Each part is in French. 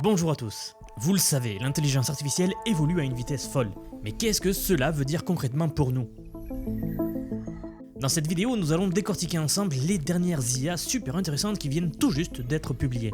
Bonjour à tous. Vous le savez, l'intelligence artificielle évolue à une vitesse folle. Mais qu'est-ce que cela veut dire concrètement pour nous? Dans cette vidéo, nous allons décortiquer ensemble les dernières IA super intéressantes qui viennent tout juste d'être publiées.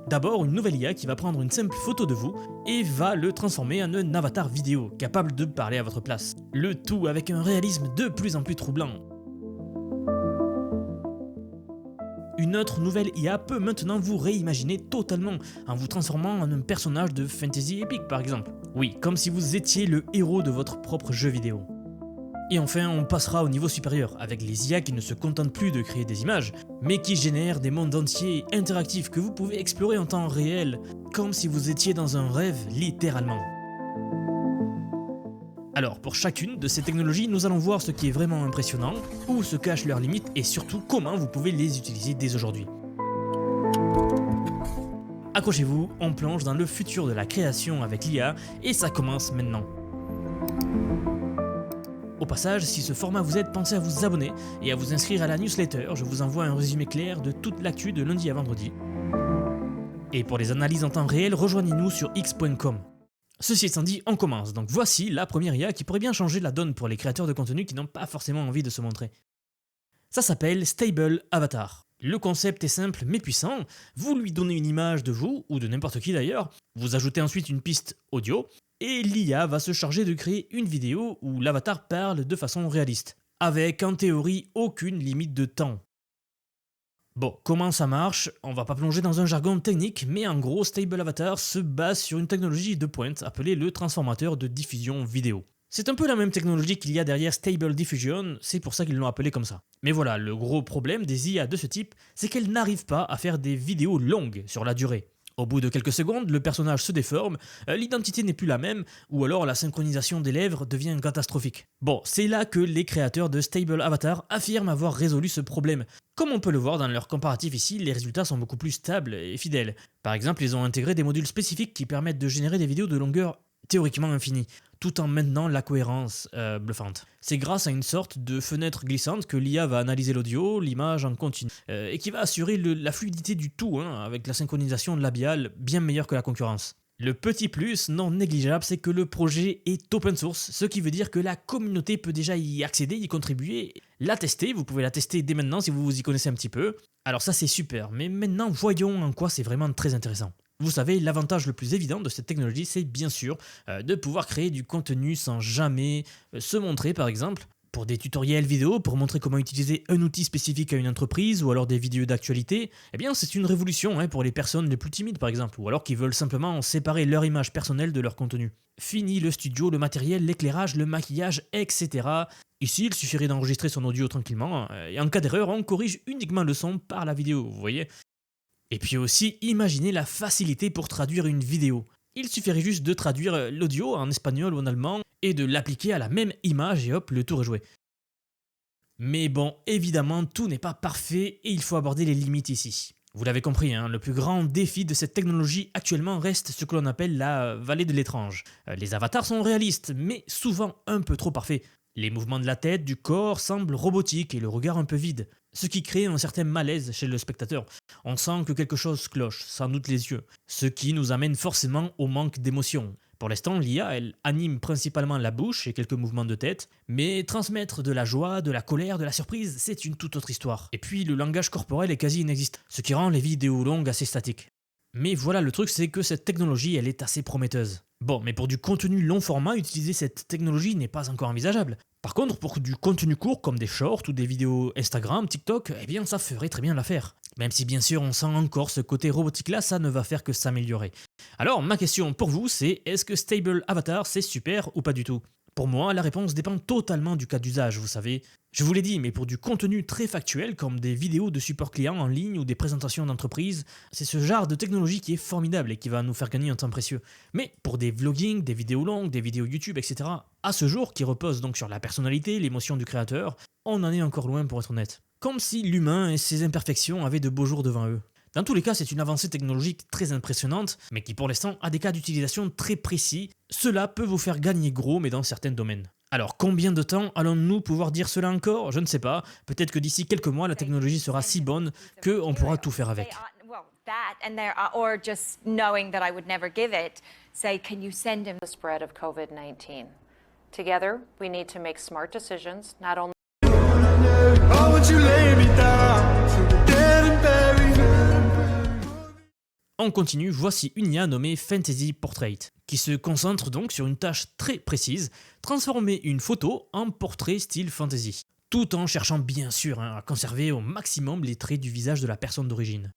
D'abord, une nouvelle IA qui va prendre une simple photo de vous et va le transformer en un avatar vidéo, capable de parler à votre place. Le tout avec un réalisme de plus en plus troublant. Une autre nouvelle IA peut maintenant vous réimaginer totalement en vous transformant en un personnage de fantasy épique par exemple. Oui, comme si vous étiez le héros de votre propre jeu vidéo. Et enfin, on passera au niveau supérieur, avec les IA qui ne se contentent plus de créer des images, mais qui génèrent des mondes entiers interactifs que vous pouvez explorer en temps réel, comme si vous étiez dans un rêve littéralement. Alors, pour chacune de ces technologies, nous allons voir ce qui est vraiment impressionnant, où se cachent leurs limites et surtout comment vous pouvez les utiliser dès aujourd'hui. Accrochez-vous, on plonge dans le futur de la création avec l'IA et ça commence maintenant. Au passage, si ce format vous aide, pensez à vous abonner et à vous inscrire à la newsletter, je vous envoie un résumé clair de toute l'actu de lundi à vendredi. Et pour les analyses en temps réel, rejoignez-nous sur x.com. Ceci étant dit, on commence. Donc voici la première IA qui pourrait bien changer la donne pour les créateurs de contenu qui n'ont pas forcément envie de se montrer. Ça s'appelle Stable Avatar. Le concept est simple mais puissant. Vous lui donnez une image de vous, ou de n'importe qui d'ailleurs, vous ajoutez ensuite une piste audio, et l'IA va se charger de créer une vidéo où l'avatar parle de façon réaliste, avec en théorie aucune limite de temps. Bon, comment ça marche? On va pas plonger dans un jargon technique, mais en gros, Stable Avatar se base sur une technologie de pointe appelée le transformateur de diffusion vidéo. C'est un peu la même technologie qu'il y a derrière Stable Diffusion, c'est pour ça qu'ils l'ont appelé comme ça. Mais voilà, le gros problème des IA de ce type, c'est qu'elles n'arrivent pas à faire des vidéos longues sur la durée. Au bout de quelques secondes, le personnage se déforme, l'identité n'est plus la même, ou alors la synchronisation des lèvres devient catastrophique. Bon, c'est là que les créateurs de Stable Avatar affirment avoir résolu ce problème. Comme on peut le voir dans leur comparatif ici, les résultats sont beaucoup plus stables et fidèles. Par exemple, ils ont intégré des modules spécifiques qui permettent de générer des vidéos de longueur théoriquement infinie, tout en maintenant la cohérence bluffante. C'est grâce à une sorte de fenêtre glissante que l'IA va analyser l'audio, l'image en continu, et qui va assurer la fluidité du tout, avec la synchronisation labiale bien meilleure que la concurrence. Le petit plus non négligeable, c'est que le projet est open source, ce qui veut dire que la communauté peut déjà y accéder, y contribuer, la tester, vous pouvez la tester dès maintenant si vous vous y connaissez un petit peu. Alors ça c'est super, mais maintenant voyons en quoi c'est vraiment très intéressant. Vous savez, l'avantage le plus évident de cette technologie, c'est bien sûr de pouvoir créer du contenu sans jamais se montrer par exemple. Pour des tutoriels vidéo, pour montrer comment utiliser un outil spécifique à une entreprise ou alors des vidéos d'actualité, eh bien c'est une révolution pour les personnes les plus timides par exemple, ou alors qui veulent simplement séparer leur image personnelle de leur contenu. Fini le studio, le matériel, l'éclairage, le maquillage, etc. Ici, il suffirait d'enregistrer son audio tranquillement, et en cas d'erreur, on corrige uniquement le son par la vidéo, vous voyez. Et puis aussi, imaginez la facilité pour traduire une vidéo. Il suffirait juste de traduire l'audio en espagnol ou en allemand et de l'appliquer à la même image et hop, le tour est joué. Mais bon, évidemment, tout n'est pas parfait et il faut aborder les limites ici. Vous l'avez compris, le plus grand défi de cette technologie actuellement reste ce que l'on appelle la vallée de l'étrange. Les avatars sont réalistes, mais souvent un peu trop parfaits. Les mouvements de la tête, du corps semblent robotiques et le regard un peu vide, ce qui crée un certain malaise chez le spectateur. On sent que quelque chose cloche, sans doute les yeux, ce qui nous amène forcément au manque d'émotion. Pour l'instant, l'IA, elle anime principalement la bouche et quelques mouvements de tête, mais transmettre de la joie, de la colère, de la surprise, c'est une toute autre histoire. Et puis le langage corporel est quasi inexistant, ce qui rend les vidéos longues assez statiques. Mais voilà, le truc c'est que cette technologie, elle est assez prometteuse. Bon, mais pour du contenu long format, utiliser cette technologie n'est pas encore envisageable. Par contre, pour du contenu court comme des shorts ou des vidéos Instagram, TikTok, eh bien ça ferait très bien l'affaire. Même si bien sûr on sent encore ce côté robotique là, ça ne va faire que s'améliorer. Alors ma question pour vous c'est, est-ce que Stable Avatar c'est super ou pas du tout? Pour moi, la réponse dépend totalement du cas d'usage, vous savez. Je vous l'ai dit, mais pour du contenu très factuel, comme des vidéos de support client en ligne ou des présentations d'entreprise, c'est ce genre de technologie qui est formidable et qui va nous faire gagner un temps précieux. Mais pour des vlogging, des vidéos longues, des vidéos YouTube, etc., à ce jour, qui reposent donc sur la personnalité, l'émotion du créateur, on en est encore loin pour être honnête. Comme si l'humain et ses imperfections avaient de beaux jours devant eux. Dans tous les cas, c'est une avancée technologique très impressionnante, mais qui pour l'instant a des cas d'utilisation très précis. Cela peut vous faire gagner gros, mais dans certains domaines. Alors combien de temps allons-nous pouvoir dire cela encore? Je ne sais pas. Peut-être que d'ici quelques mois, la technologie sera si bonne qu'on pourra tout faire avec. that, and there, or just knowing that I would never give it, say, can you send him the spread of COVID-19. Together, we need to make smart decisions, not only. Oh, would you lay me down to the dead and buried? On continue, voici une IA nommée Fantasy Portrait, qui se concentre donc sur une tâche très précise, transformer une photo en portrait style fantasy, tout en cherchant bien sûr à conserver au maximum les traits du visage de la personne d'origine.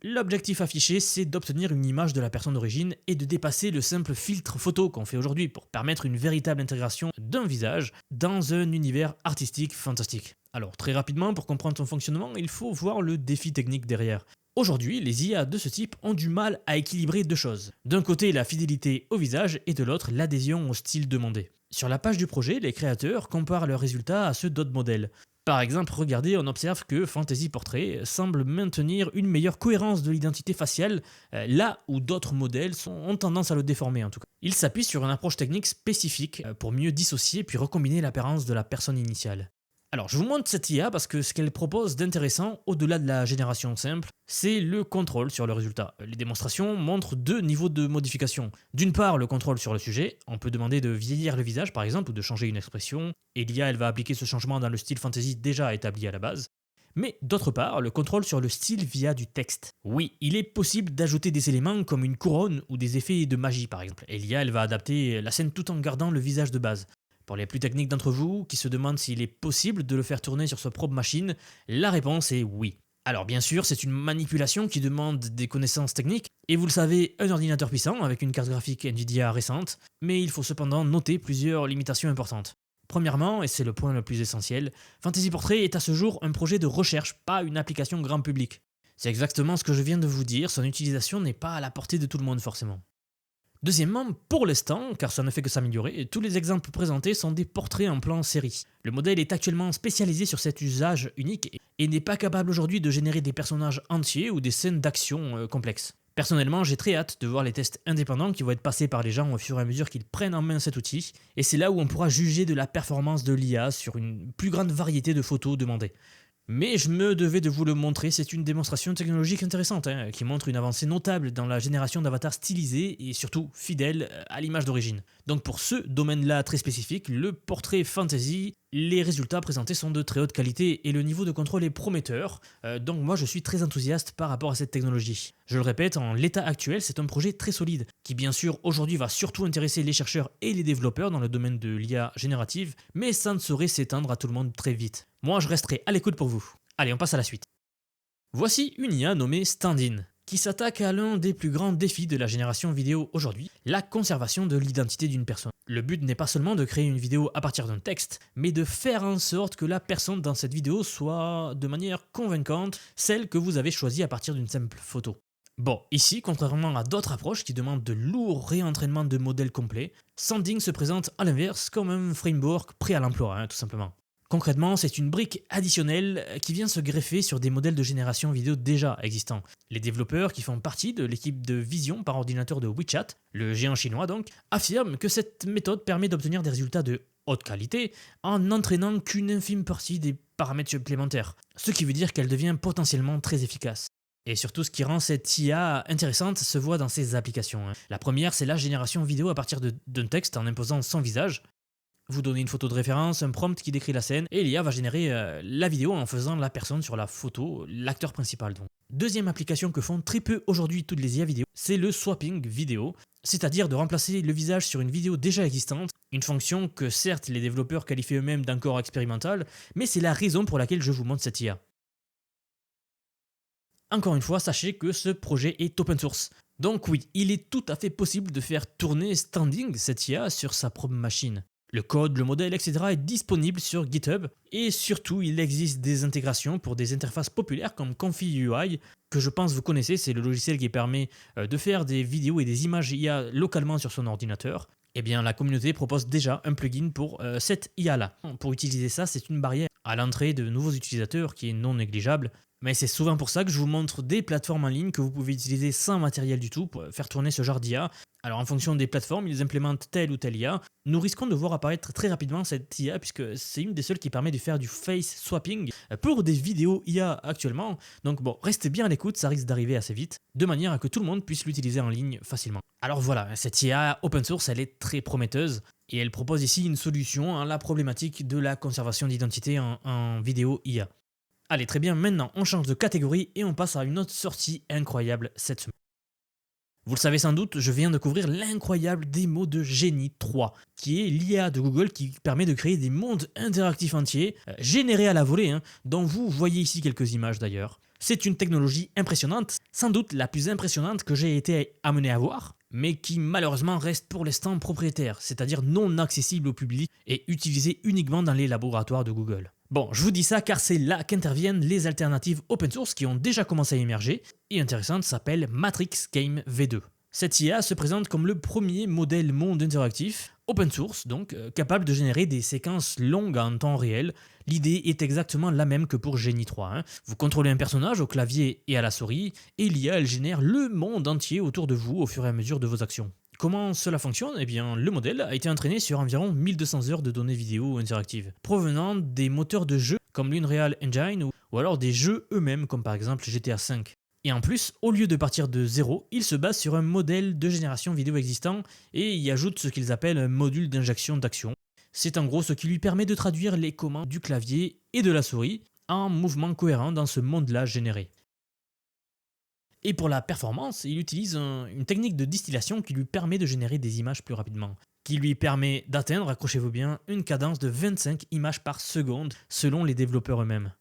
L'objectif affiché, c'est d'obtenir une image de la personne d'origine et de dépasser le simple filtre photo qu'on fait aujourd'hui pour permettre une véritable intégration d'un visage dans un univers artistique fantastique. Alors très rapidement, pour comprendre son fonctionnement, il faut voir le défi technique derrière. Aujourd'hui, les IA de ce type ont du mal à équilibrer deux choses. D'un côté, la fidélité au visage et de l'autre, l'adhésion au style demandé. Sur la page du projet, les créateurs comparent leurs résultats à ceux d'autres modèles. Par exemple, regardez, on observe que Fantasy Portrait semble maintenir une meilleure cohérence de l'identité faciale, là où d'autres modèles ont tendance à le déformer en tout cas. Il s'appuie sur une approche technique spécifique pour mieux dissocier puis recombiner l'apparence de la personne initiale. Alors, je vous montre cette IA parce que ce qu'elle propose d'intéressant, au-delà de la génération simple, c'est le contrôle sur le résultat. Les démonstrations montrent deux niveaux de modification. D'une part, le contrôle sur le sujet. On peut demander de vieillir le visage, par exemple, ou de changer une expression. Et l'IA, elle va appliquer ce changement dans le style fantasy déjà établi à la base. Mais d'autre part, le contrôle sur le style via du texte. Oui, il est possible d'ajouter des éléments comme une couronne ou des effets de magie, par exemple. Et l'IA, elle va adapter la scène tout en gardant le visage de base. Pour les plus techniques d'entre vous qui se demandent s'il est possible de le faire tourner sur sa propre machine, la réponse est oui. Alors bien sûr, c'est une manipulation qui demande des connaissances techniques, et vous le savez, un ordinateur puissant avec une carte graphique Nvidia récente, mais il faut cependant noter plusieurs limitations importantes. Premièrement, et c'est le point le plus essentiel, Fantasy Portrait est à ce jour un projet de recherche, pas une application grand public. C'est exactement ce que je viens de vous dire, son utilisation n'est pas à la portée de tout le monde forcément. Deuxièmement, pour l'instant, car ça ne fait que s'améliorer, tous les exemples présentés sont des portraits en plan série. Le modèle est actuellement spécialisé sur cet usage unique et n'est pas capable aujourd'hui de générer des personnages entiers ou des scènes d'action complexes. Personnellement, j'ai très hâte de voir les tests indépendants qui vont être passés par les gens au fur et à mesure qu'ils prennent en main cet outil, et c'est là où on pourra juger de la performance de l'IA sur une plus grande variété de photos demandées. Mais je me devais de vous le montrer, c'est une démonstration technologique intéressante, qui montre une avancée notable dans la génération d'avatars stylisés et surtout fidèles à l'image d'origine. Donc pour ce domaine-là très spécifique, le portrait fantasy, les résultats présentés sont de très haute qualité et le niveau de contrôle est prometteur, donc moi je suis très enthousiaste par rapport à cette technologie. Je le répète, en l'état actuel, c'est un projet très solide, qui bien sûr aujourd'hui va surtout intéresser les chercheurs et les développeurs dans le domaine de l'IA générative, mais ça ne saurait s'étendre à tout le monde très vite. Moi je resterai à l'écoute pour vous. Allez, on passe à la suite. Voici une IA nommée Stand-in, qui s'attaque à l'un des plus grands défis de la génération vidéo aujourd'hui, la conservation de l'identité d'une personne. Le but n'est pas seulement de créer une vidéo à partir d'un texte, mais de faire en sorte que la personne dans cette vidéo soit, de manière convaincante, celle que vous avez choisie à partir d'une simple photo. Bon, ici, contrairement à d'autres approches qui demandent de lourds réentraînements de modèles complets, Stand-in se présente à l'inverse comme un framework prêt à l'emploi, tout simplement. Concrètement, c'est une brique additionnelle qui vient se greffer sur des modèles de génération vidéo déjà existants. Les développeurs qui font partie de l'équipe de vision par ordinateur de WeChat, le géant chinois donc, affirment que cette méthode permet d'obtenir des résultats de haute qualité en n'entraînant qu'une infime partie des paramètres supplémentaires, ce qui veut dire qu'elle devient potentiellement très efficace. Et surtout, ce qui rend cette IA intéressante se voit dans ses applications. La première, c'est la génération vidéo à partir d'un texte en imposant son visage. Vous donnez une photo de référence, un prompt qui décrit la scène, et l'IA va générer la vidéo en faisant la personne sur la photo, l'acteur principal donc. Deuxième application que font très peu aujourd'hui toutes les IA vidéo, c'est le swapping vidéo, c'est-à-dire de remplacer le visage sur une vidéo déjà existante, une fonction que certes les développeurs qualifient eux-mêmes d'encore expérimentale, mais c'est la raison pour laquelle je vous montre cette IA. Encore une fois, sachez que ce projet est open source. Donc oui, il est tout à fait possible de faire tourner Stand-in, cette IA, sur sa propre machine. Le code, le modèle, etc. est disponible sur GitHub et surtout il existe des intégrations pour des interfaces populaires comme Confi.ui que je pense vous connaissez, c'est le logiciel qui permet de faire des vidéos et des images IA localement sur son ordinateur. Eh bien la communauté propose déjà un plugin pour cette IA là. Pour utiliser ça, c'est une barrière à l'entrée de nouveaux utilisateurs qui est non négligeable, Mais c'est souvent pour ça que je vous montre des plateformes en ligne que vous pouvez utiliser sans matériel du tout pour faire tourner ce genre d'IA. Alors en fonction des plateformes, ils implémentent telle ou telle IA. Nous risquons de voir apparaître très rapidement cette IA puisque c'est une des seules qui permet de faire du face swapping pour des vidéos IA actuellement. Donc bon, restez bien à l'écoute, ça risque d'arriver assez vite, de manière à que tout le monde puisse l'utiliser en ligne facilement. Alors voilà, cette IA open source, elle est très prometteuse et elle propose ici une solution à la problématique de la conservation d'identité en vidéo IA. Allez, très bien, maintenant on change de catégorie et on passe à une autre sortie incroyable cette semaine. Vous le savez sans doute, je viens de couvrir l'incroyable démo de Genie 3, qui est l'IA de Google qui permet de créer des mondes interactifs entiers, générés à la volée, dont vous voyez ici quelques images d'ailleurs. C'est une technologie impressionnante, sans doute la plus impressionnante que j'ai été amené à voir, mais qui malheureusement reste pour l'instant propriétaire, c'est-à-dire non accessible au public et utilisée uniquement dans les laboratoires de Google. Bon, je vous dis ça car c'est là qu'interviennent les alternatives open source qui ont déjà commencé à émerger, et intéressante s'appelle Matrix Game V2. Cette IA se présente comme le premier modèle monde interactif, open source donc, capable de générer des séquences longues en temps réel. L'idée est exactement la même que pour Genie 3. Vous contrôlez un personnage au clavier et à la souris, et l'IA elle génère le monde entier autour de vous au fur et à mesure de vos actions. Comment cela fonctionne? Eh bien, le modèle a été entraîné sur environ 1200 heures de données vidéo interactives, provenant des moteurs de jeux comme l'Unreal Engine ou alors des jeux eux-mêmes comme par exemple GTA V. Et en plus, au lieu de partir de zéro, il se base sur un modèle de génération vidéo existant et y ajoute ce qu'ils appellent un module d'injection d'action. C'est en gros ce qui lui permet de traduire les commandes du clavier et de la souris en mouvements cohérents dans ce monde-là généré. Et pour la performance, il utilise une technique de distillation qui lui permet de générer des images plus rapidement, qui lui permet d'atteindre, accrochez-vous bien, une cadence de 25 images par seconde selon les développeurs eux-mêmes.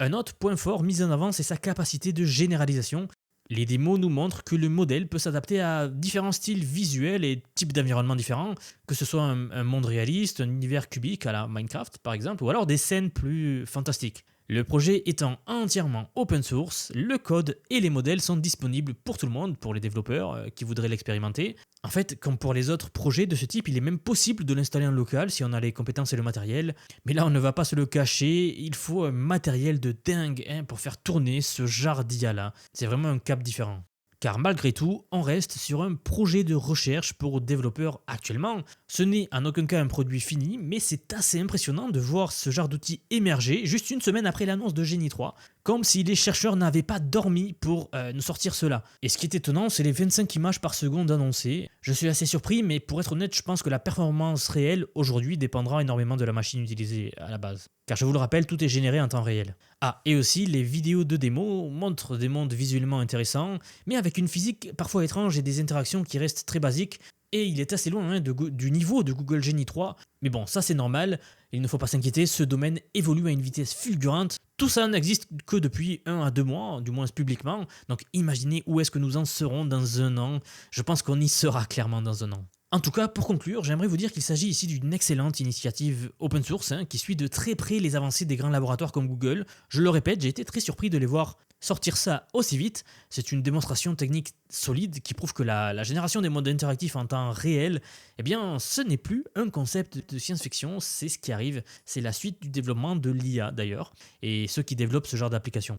Un autre point fort mis en avant, c'est sa capacité de généralisation. Les démos nous montrent que le modèle peut s'adapter à différents styles visuels et types d'environnements différents, que ce soit un monde réaliste, un univers cubique à la Minecraft par exemple, ou alors des scènes plus fantastiques. Le projet étant entièrement open source, le code et les modèles sont disponibles pour tout le monde, pour les développeurs qui voudraient l'expérimenter. En fait, comme pour les autres projets de ce type, il est même possible de l'installer en local si on a les compétences et le matériel. Mais là, on ne va pas se le cacher, il faut un matériel de dingue pour faire tourner ce genre d'IA là. C'est vraiment un cap différent. Car malgré tout, on reste sur un projet de recherche pour développeurs actuellement. Ce n'est en aucun cas un produit fini, mais c'est assez impressionnant de voir ce genre d'outil émerger juste une semaine après l'annonce de Genie 3, comme si les chercheurs n'avaient pas dormi pour nous sortir cela. Et ce qui est étonnant, c'est les 25 images par seconde annoncées. Je suis assez surpris, mais pour être honnête, je pense que la performance réelle aujourd'hui dépendra énormément de la machine utilisée à la base. Car je vous le rappelle, tout est généré en temps réel. Ah, et aussi, les vidéos de démo montrent des mondes visuellement intéressants, mais avec une physique parfois étrange et des interactions qui restent très basiques, et il est assez loin du niveau de Google Genie 3. Mais bon, ça c'est normal, il ne faut pas s'inquiéter, ce domaine évolue à une vitesse fulgurante. Tout ça n'existe que depuis 1 à 2 mois, du moins publiquement, donc imaginez où est-ce que nous en serons dans 1 an. Je pense qu'on y sera clairement dans 1 an. En tout cas, pour conclure, j'aimerais vous dire qu'il s'agit ici d'une excellente initiative open source qui suit de très près les avancées des grands laboratoires comme Google. Je le répète, j'ai été très surpris de les voir sortir ça aussi vite. C'est une démonstration technique solide qui prouve que la génération des mondes interactifs en temps réel, eh bien, ce n'est plus un concept de science-fiction, c'est ce qui arrive. C'est la suite du développement de l'IA d'ailleurs, et ceux qui développent ce genre d'application.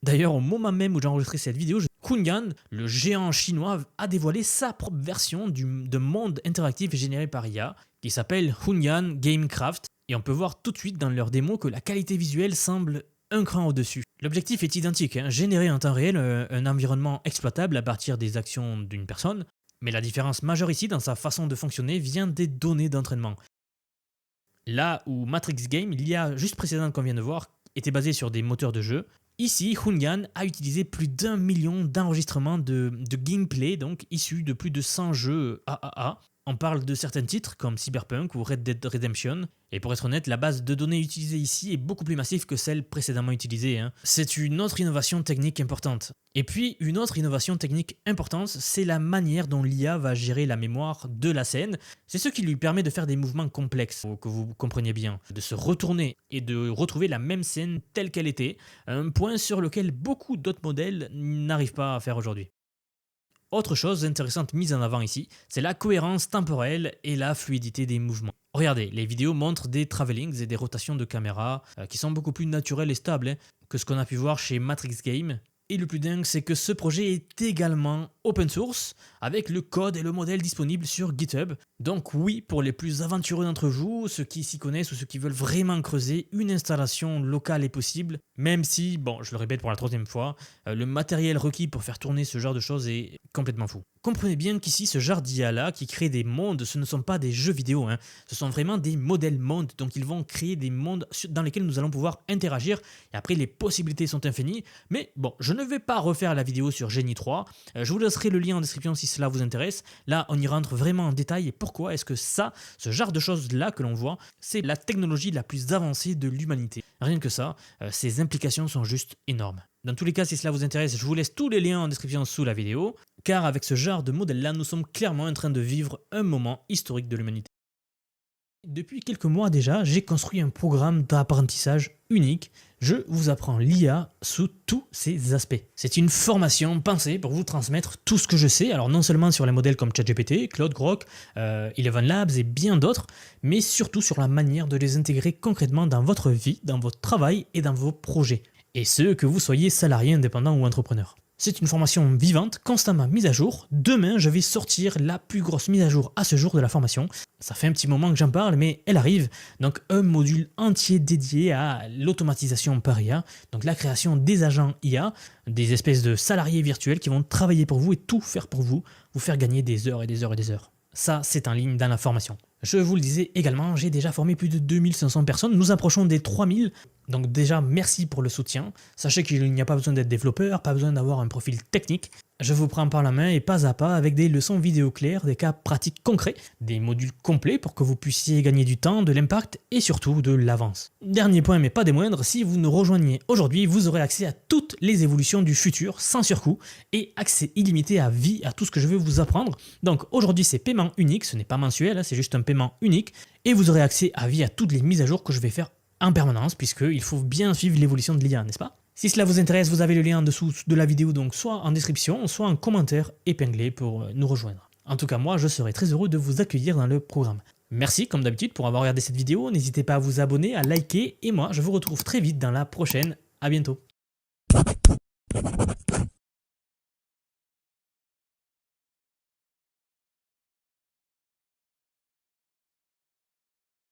D'ailleurs, au moment même où j'ai enregistré cette vidéo, Hunyan, le géant chinois, a dévoilé sa propre version de monde interactif généré par IA, qui s'appelle Hunyan Gamecraft, et on peut voir tout de suite dans leur démo que la qualité visuelle semble un cran au-dessus. L'objectif est identique, générer en temps réel un environnement exploitable à partir des actions d'une personne, mais la différence majeure ici dans sa façon de fonctionner vient des données d'entraînement. Là où Matrix Game, l'IA juste précédente qu'on vient de voir, était basée sur des moteurs de jeu, ici, Hunyan a utilisé plus d'1 million d'enregistrements de gameplay, donc issus de plus de 100 jeux AAA. On parle de certains titres comme Cyberpunk ou Red Dead Redemption. Et pour être honnête, la base de données utilisée ici est beaucoup plus massive que celle précédemment utilisée. C'est une autre innovation technique importante. Et puis, une autre innovation technique importante, c'est la manière dont l'IA va gérer la mémoire de la scène. C'est ce qui lui permet de faire des mouvements complexes, que vous compreniez bien, de se retourner et de retrouver la même scène telle qu'elle était, un point sur lequel beaucoup d'autres modèles n'arrivent pas à faire aujourd'hui. Autre chose intéressante mise en avant ici, c'est la cohérence temporelle et la fluidité des mouvements. Regardez, les vidéos montrent des travelings et des rotations de caméra qui sont beaucoup plus naturelles et stables que ce qu'on a pu voir chez Matrix Game. Et le plus dingue, c'est que ce projet est également open source, avec le code et le modèle disponibles sur GitHub. Donc oui, pour les plus aventureux d'entre vous, ceux qui s'y connaissent ou ceux qui veulent vraiment creuser, une installation locale est possible, même si, bon, je le répète pour la 3e fois, le matériel requis pour faire tourner ce genre de choses est complètement fou. Comprenez bien qu'ici, ce genre d'IA-là, qui crée des mondes, ce ne sont pas des jeux vidéo, ce sont vraiment des modèles mondes, donc ils vont créer des mondes dans lesquels nous allons pouvoir interagir, et après les possibilités sont infinies, mais bon, je ne vais pas refaire la vidéo sur Genie 3, je vous laisserai le lien en description si cela vous intéresse, là on y rentre vraiment en détail, et pourquoi est-ce que ça, ce genre de choses-là que l'on voit, c'est la technologie la plus avancée de l'humanité. Rien que ça, ces implications sont juste énormes. Dans tous les cas, si cela vous intéresse, je vous laisse tous les liens en description sous la vidéo, car avec ce genre de modèle-là, nous sommes clairement en train de vivre un moment historique de l'humanité. Depuis quelques mois déjà, j'ai construit un programme d'apprentissage unique. Je vous apprends l'IA sous tous ses aspects. C'est une formation pensée pour vous transmettre tout ce que je sais, alors non seulement sur les modèles comme ChatGPT, Claude, Grok, Eleven Labs et bien d'autres, mais surtout sur la manière de les intégrer concrètement dans votre vie, dans votre travail et dans vos projets. Et ce, que vous soyez salarié, indépendant ou entrepreneur. C'est une formation vivante, constamment mise à jour. Demain, je vais sortir la plus grosse mise à jour à ce jour de la formation. Ça fait un petit moment que j'en parle, mais elle arrive. Donc un module entier dédié à l'automatisation par IA, donc la création des agents IA, des espèces de salariés virtuels qui vont travailler pour vous et tout faire pour vous faire gagner des heures et des heures et des heures. Ça, c'est en ligne dans la formation. Je vous le disais également, j'ai déjà formé plus de 2500 personnes, nous approchons des 3000, donc déjà merci pour le soutien. Sachez qu'il n'y a pas besoin d'être développeur, pas besoin d'avoir un profil technique. Je vous prends par la main et pas à pas avec des leçons vidéo claires, des cas pratiques concrets, des modules complets pour que vous puissiez gagner du temps, de l'impact et surtout de l'avance. Dernier point mais pas des moindres, si vous nous rejoignez aujourd'hui, vous aurez accès à toutes les évolutions du futur sans surcoût et accès illimité à vie à tout ce que je vais vous apprendre. Donc aujourd'hui c'est paiement unique, ce n'est pas mensuel, c'est juste un paiement unique et vous aurez accès à vie à toutes les mises à jour que je vais faire en permanence puisqu'il faut bien suivre l'évolution de l'IA, n'est-ce pas ? Si cela vous intéresse, vous avez le lien en dessous de la vidéo, donc soit en description, soit en commentaire épinglé pour nous rejoindre. En tout cas, moi, je serai très heureux de vous accueillir dans le programme. Merci, comme d'habitude, pour avoir regardé cette vidéo. N'hésitez pas à vous abonner, à liker, et moi, je vous retrouve très vite dans la prochaine. À bientôt.